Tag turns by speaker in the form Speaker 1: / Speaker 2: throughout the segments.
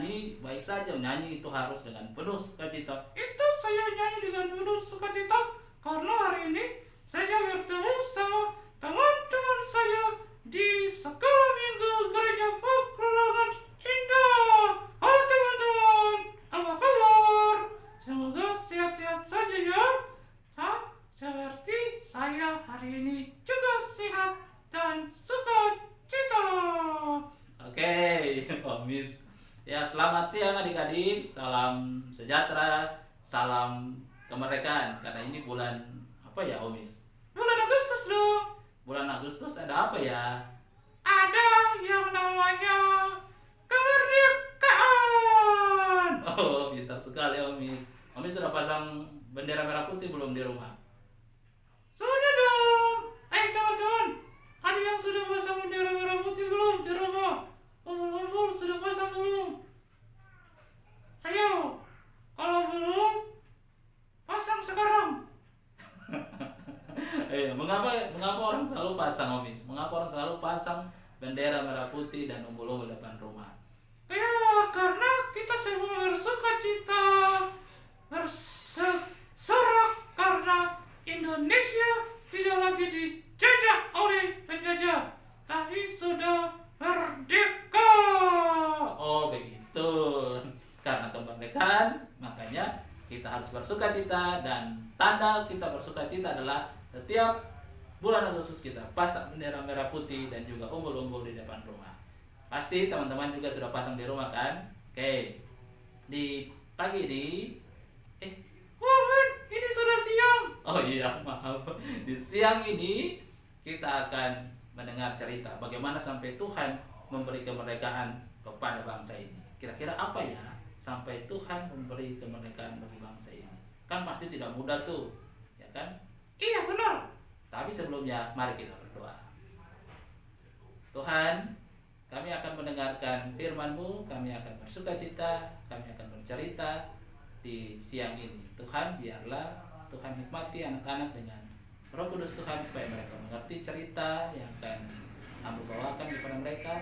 Speaker 1: menyanyi baik saja, menyanyi itu harus dengan penuh sukacita.
Speaker 2: Itu saya nyanyi dengan penuh sukacita karena hari ini saya bertemu sama teman-teman saya di sekolah minggu gereja Pekalongan Indah. Halo teman-teman, apa kabar? Semoga sehat-sehat saja ya. Seperti saya hari ini juga sehat dan sukacita.
Speaker 1: Oke, Omis. Ya, selamat siang adik-adik. Salam sejahtera, salam kemerdekaan. Karena ini bulan apa ya, Omis?
Speaker 2: Bulan Agustus dong.
Speaker 1: Bulan Agustus ada apa ya?
Speaker 2: Ada yang namanya kemerdekaan.
Speaker 1: Oh, pintar sekali Omis. Omis sudah pasang bendera merah putih belum di rumah?
Speaker 2: Sudah dong. Teman-teman, ada yang sudah pasang bendera merah putih belum di rumah? Umpul sudah pasang belum? Ayo, kalau belum, pasang sekarang.
Speaker 1: Mengapa orang selalu pasang, Omis? Mengapa orang selalu pasang bendera merah putih dan umbul-umbul depan rumah?
Speaker 2: Ya, karena kita semua bersukacita, bersorak karena Indonesia tidak lagi dijajah oleh penjajah, tapi sudah merdeka.
Speaker 1: Oh, begitu. Karena kemerdekaan, makanya kita harus bersukacita, dan tanda kita bersukacita adalah setiap bulan Agustus kita pasang bendera merah putih dan juga umbul-umbul di depan rumah. Pasti teman-teman juga sudah pasang di rumah kan? Oke. Di pagi ini
Speaker 2: Wah, ini sudah siang.
Speaker 1: oh iya, maaf. Di siang ini kita akan mendengar cerita bagaimana sampai Tuhan memberi kemerdekaan kepada bangsa ini. Kira-kira apa ya sampai Tuhan memberi kemerdekaan bagi bangsa ini? Kan pasti tidak mudah tuh, ya kan?
Speaker 2: Iya benar.
Speaker 1: Tapi sebelumnya mari kita berdoa. Tuhan, kami akan mendengarkan firman-Mu, kami akan bersukacita, kami akan bercerita di siang ini. Tuhan, biarlah Tuhan hikmati anak-anak dengan Roh Kudus Tuhan supaya mereka mengerti cerita yang akan Ambu bawakan kepada mereka,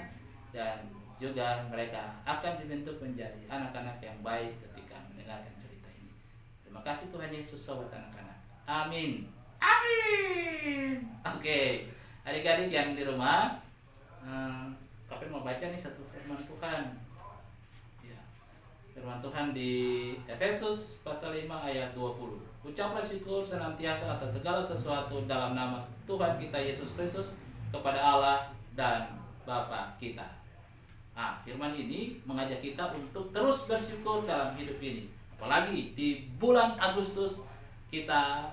Speaker 1: dan juga mereka akan dibentuk menjadi anak-anak yang baik ketika mendengarkan cerita ini. Terima kasih Tuhan Yesus, sobat anak-anak. Amin.
Speaker 2: Amin.
Speaker 1: Oke, adik-adik yang di rumah, Kapten mau baca nih satu firman Tuhan. Ya, firman Tuhan di Efesus pasal 5 ayat 20. Ucaplah syukur senantiasa atas segala sesuatu dalam nama Tuhan kita Yesus Kristus kepada Allah dan Bapa kita. Firman ini mengajak kita untuk terus bersyukur dalam hidup ini. Apalagi di bulan Agustus kita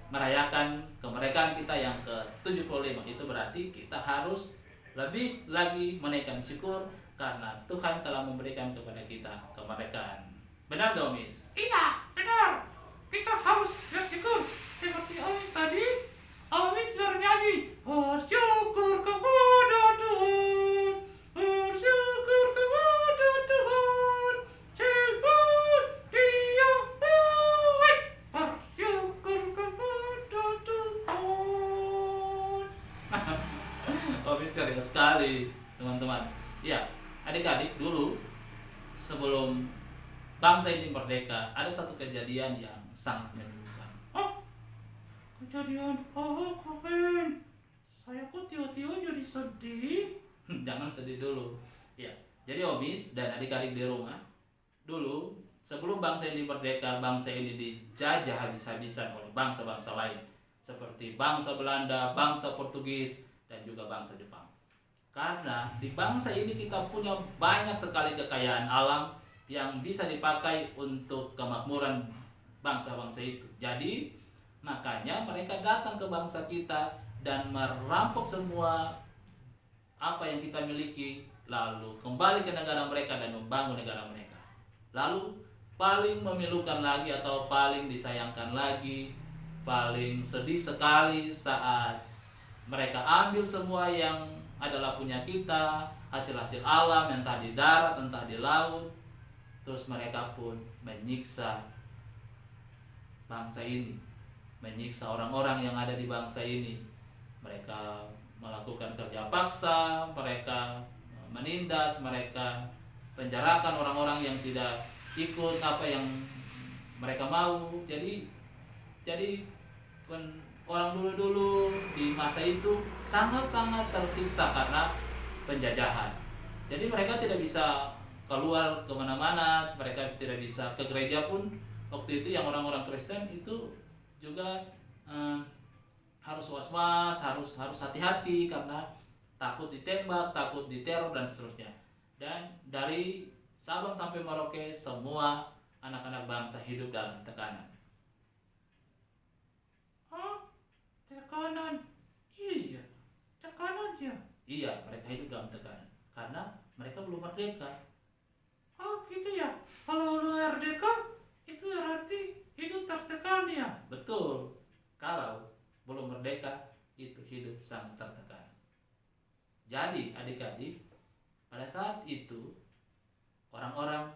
Speaker 1: merayakan kemerdekaan kita yang ke-75. Itu berarti kita harus lebih lagi menaikkan syukur karena Tuhan telah memberikan kepada kita kemerdekaan. Benar gak, Miss?
Speaker 2: Iya, benar. Kita harus bersyukur. Seperti Omis tadi, Omis bernyanyi, bersyukur kepada Tuhan, bersyukur kepada Tuhan, sebab Dia baik. Bersyukur kepada Tuhan.
Speaker 1: Omis ceria sekali, teman-teman. Ya, adik-adik, dulu sebelum bangsa ini merdeka, ada satu kejadian yang sangat memilukan.
Speaker 2: Kejadian apa, Kapten? Saya kok tiba-tiba jadi sedih?
Speaker 1: Jangan sedih dulu. Ya, jadi Omis dan adik-adik di rumah, dulu sebelum bangsa ini merdeka, bangsa ini dijajah habis-habisan oleh bangsa-bangsa lain, seperti bangsa Belanda, bangsa Portugis, dan juga bangsa Jepang. Karena di bangsa ini kita punya banyak sekali kekayaan alam yang bisa dipakai untuk kemakmuran bangsa-bangsa itu. Jadi makanya mereka datang ke bangsa kita dan merampok semua apa yang kita miliki, lalu kembali ke negara mereka dan membangun negara mereka. Lalu paling memilukan lagi atau paling disayangkan lagi, paling sedih sekali saat mereka ambil semua yang adalah punya kita, hasil-hasil alam, entah di darat, entah di laut. Terus mereka pun menyiksa bangsa ini, menyiksa orang-orang yang ada di bangsa ini. Mereka melakukan kerja paksa, mereka menindas, mereka penjarakan orang-orang yang tidak ikut apa yang mereka mau. Jadi orang dulu di masa itu sangat-sangat tersiksa karena penjajahan. Jadi mereka tidak bisa keluar kemana-mana, mereka tidak bisa ke gereja pun. Waktu itu yang orang-orang Kristen itu juga harus was-was, harus hati-hati karena takut ditembak, takut diteror dan seterusnya. Dan dari Sabang sampai Merauke semua anak-anak bangsa hidup dalam tekanan.
Speaker 2: Tekanan. Iya, tekanan ya.
Speaker 1: Iya, mereka hidup dalam tekanan karena mereka belum merdeka.
Speaker 2: Oh gitu ya. Kalau lu merdeka, itu berarti hidup tertekan ya.
Speaker 1: Betul. Kalau belum merdeka, itu hidup sangat tertekan. Jadi adik-adik, pada saat itu orang-orang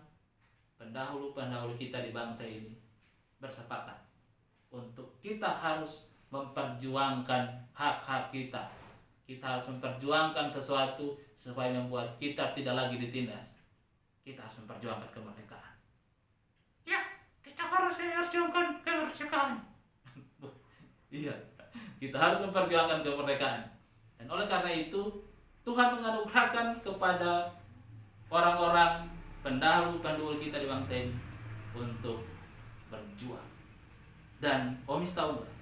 Speaker 1: pendahulu-pendahulu kita di bangsa ini bersepakat untuk kita harus memperjuangkan hak-hak kita. Kita harus memperjuangkan sesuatu supaya membuat kita tidak lagi ditindas. Kita harus memperjuangkan kemerdekaan.
Speaker 2: Ya, kita harus memperjuangkan kemerdekaan.
Speaker 1: Iya, kita harus memperjuangkan kemerdekaan. Dan oleh karena itu, Tuhan menganugerahkan kepada orang-orang pendahulu-pendahulu kita di bangsa ini untuk berjuang. Dan Omis tahu nggak?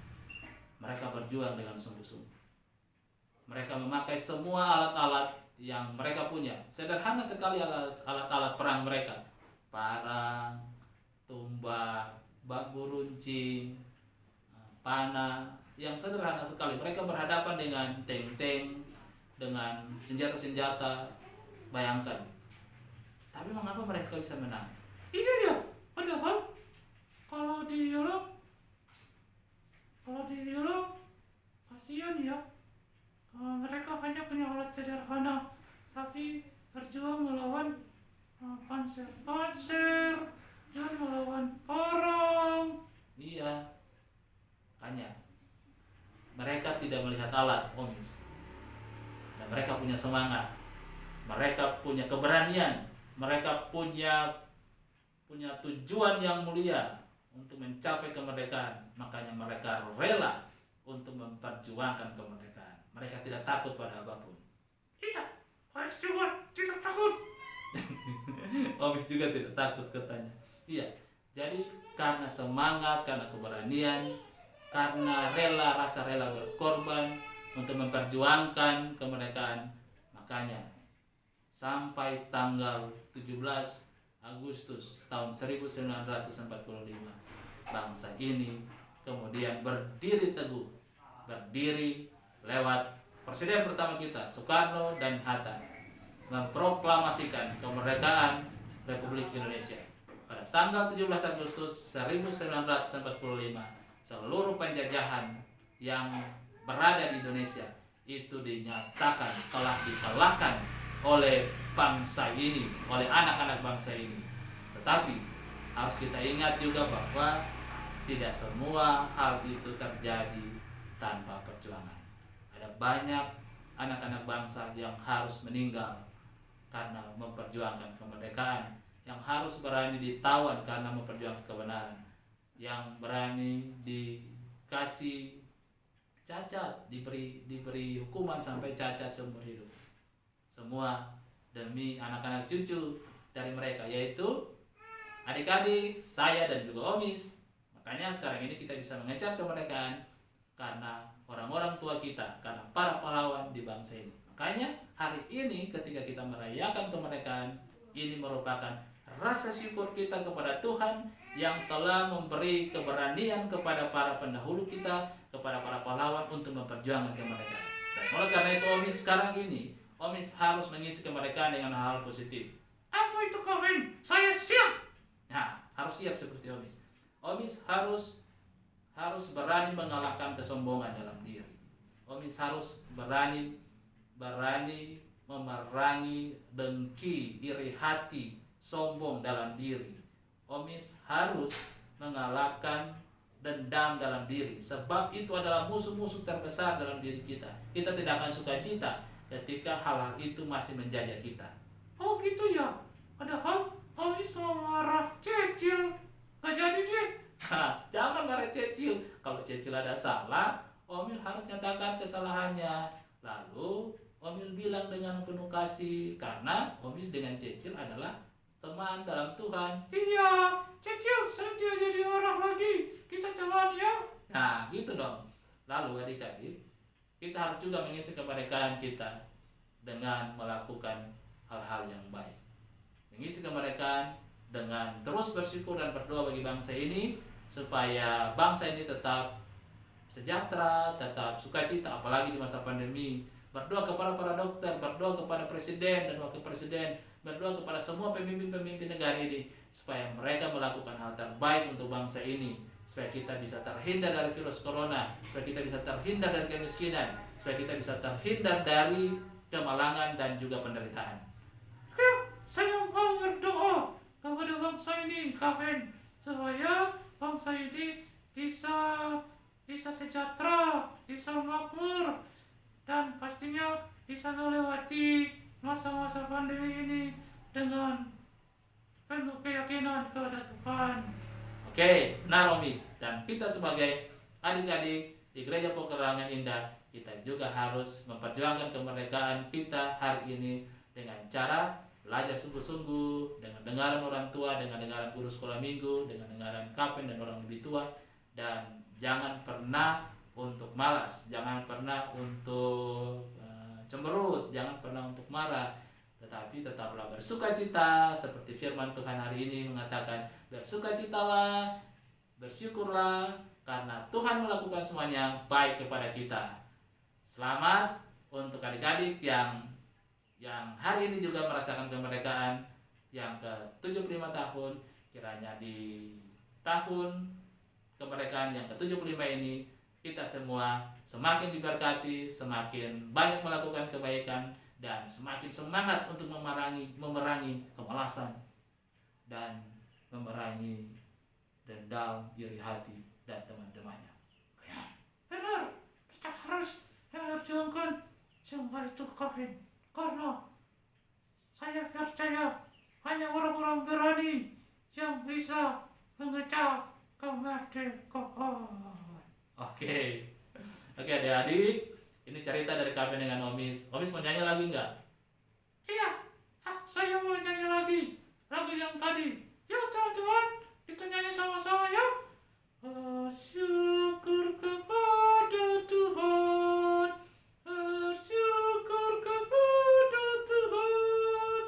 Speaker 1: Mereka berjuang dengan sungguh-sungguh. Mereka memakai semua alat-alat yang mereka punya. Sederhana sekali alat-alat perang mereka. Parang, tombak, bambu runcing, panah, yang sederhana sekali. Mereka berhadapan dengan tank-tank, dengan senjata-senjata. Bayangkan. Tapi mengapa mereka bisa menang?
Speaker 2: Iya ya, padahal kalau dialog kasihan ya. Mereka hanya punya alat sederhana, tapi berjuang melawan panser, dan melawan perang.
Speaker 1: Iya, hanya mereka tidak melihat alat, Omis. Dan mereka punya semangat, mereka punya keberanian, mereka punya tujuan yang mulia untuk mencapai kemerdekaan. Makanya mereka rela untuk memperjuangkan kemerdekaan. Mereka tidak takut pada apapun.
Speaker 2: Iya, harus juga tidak takut.
Speaker 1: Omis juga tidak takut katanya. Iya, jadi karena semangat, karena keberanian, karena rasa rela berkorban untuk memperjuangkan kemerdekaan, makanya sampai tanggal 17 Agustus tahun 1945 bangsa ini kemudian berdiri teguh, berdiri lewat presiden pertama kita Soekarno dan Hatta memproklamasikan kemerdekaan Republik Indonesia. Pada tanggal 17 Agustus 1945 seluruh penjajahan yang berada di Indonesia itu dinyatakan telah dikalahkan oleh bangsa ini, oleh anak-anak bangsa ini. Tetapi harus kita ingat juga bahwa tidak semua hal itu terjadi tanpa perjuangan. Ada banyak anak-anak bangsa yang harus meninggal karena memperjuangkan kemerdekaan, yang harus berani ditawan karena memperjuangkan kebenaran, yang berani dikasih cacat, diberi hukuman sampai cacat seumur hidup. Semua demi anak-anak cucu dari mereka, yaitu adik-adik, saya dan juga Omis. Makanya sekarang ini kita bisa mengejar kemerdekaan karena orang-orang tua kita, karena para pahlawan di bangsa ini. Makanya hari ini ketika kita merayakan kemerdekaan, ini merupakan rasa syukur kita kepada Tuhan yang telah memberi keberanian kepada para pendahulu kita, kepada para pahlawan untuk memperjuangkan kemerdekaan. Dan oleh karena itu Omis sekarang ini, Omis harus mengisi kemerdekaan dengan hal positif.
Speaker 2: Apa itu Kevin? Saya siap.
Speaker 1: Nah, harus siap seperti Omis. Omis harus berani mengalahkan kesombongan dalam diri. Omis harus berani memerangi dengki, iri hati, sombong dalam diri. Omis harus mengalahkan dendam dalam diri, sebab itu adalah musuh-musuh terbesar dalam diri kita. Kita tidak akan sukacita ketika hal-hal itu masih menjajah kita.
Speaker 2: Oh gitu ya. Padahal Omis mau marah Cecil. Gak jadi deh.
Speaker 1: Jangan marah Cecil. Kalau Cecil ada salah, Omil harus nyatakan kesalahannya. Lalu Omil bilang dengan penuh kasih, karena Omis dengan Cecil adalah teman dalam Tuhan.
Speaker 2: Iya, Cecil, saya tidak jadi marah lagi. Kita teman ya.
Speaker 1: Nah, gitu dong. Lalu adik-adik, kita harus juga mengisi kemerdekaan kita dengan melakukan hal-hal yang baik. Mengisi kemerdekaan dengan terus bersyukur dan berdoa bagi bangsa ini, supaya bangsa ini tetap sejahtera, tetap sukacita, apalagi di masa pandemi. Berdoa kepada para dokter, berdoa kepada presiden dan wakil presiden, berdoa kepada semua pemimpin-pemimpin negara ini, supaya mereka melakukan hal terbaik untuk bangsa ini, supaya kita bisa terhindar dari virus corona, supaya kita bisa terhindar dari kemiskinan, supaya kita bisa terhindar dari kemalangan dan juga penderitaan.
Speaker 2: Ya, saya mau berdoa kepada bangsa ini, Kaven, supaya bangsa ini bisa sejahtera, bisa makmur, dan pastinya bisa melewati masa-masa pandemi ini dengan penuh keyakinan kepada Tuhan.
Speaker 1: Oke, benar Omis. Dan kita sebagai adik-adik di Gereja Pekerangan Indah, kita juga harus memperjuangkan kemerdekaan kita hari ini dengan cara belajar sungguh-sungguh, dengan dengaran orang tua, dengan dengaran guru sekolah minggu, dengan dengaran kapen dan orang lebih tua. Dan jangan pernah untuk malas, jangan pernah untuk cemberut, jangan pernah untuk marah, tetapi tetaplah bersukacita seperti firman Tuhan hari ini mengatakan, bersukacitalah, bersyukurlah, karena Tuhan melakukan semuanya baik kepada kita. Selamat untuk adik-adik yang hari ini juga merasakan kemerdekaan yang ke-75 tahun. Kiranya di tahun kemerdekaan yang ke-75 ini kita semua semakin diberkati, semakin banyak melakukan kebaikan, dan semakin semangat untuk memerangi kemalasan dan memerangi dendam, iri hati, dan teman-temannya.
Speaker 2: Benar, kita harus memperjuangkan semua itu, Kevin. Karena saya percaya hanya orang-orang berani yang bisa mengecap kemerdekaan.
Speaker 1: Oke, adik-adik, ini cerita dari Kaven dengan Omis. Omis mau nyanyi lagi nggak?
Speaker 2: Iya, saya mau nyanyi lagi lagu yang tadi. Yuk teman-teman, kita nyanyi sama-sama ya. Bersyukur kepada Tuhan, bersyukur kepada Tuhan,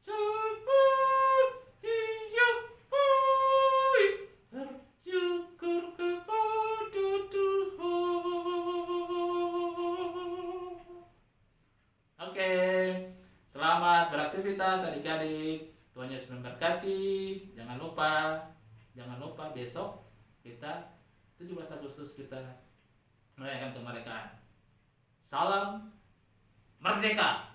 Speaker 2: sebab Dia baik. Bersyukur kepada Tuhan.
Speaker 1: Oke, selamat beraktivitas adik-adik. Tuhan Yesus memberkati. Jangan lupa besok kita 17 Agustus kita merayakan kemerdekaan. Salam merdeka.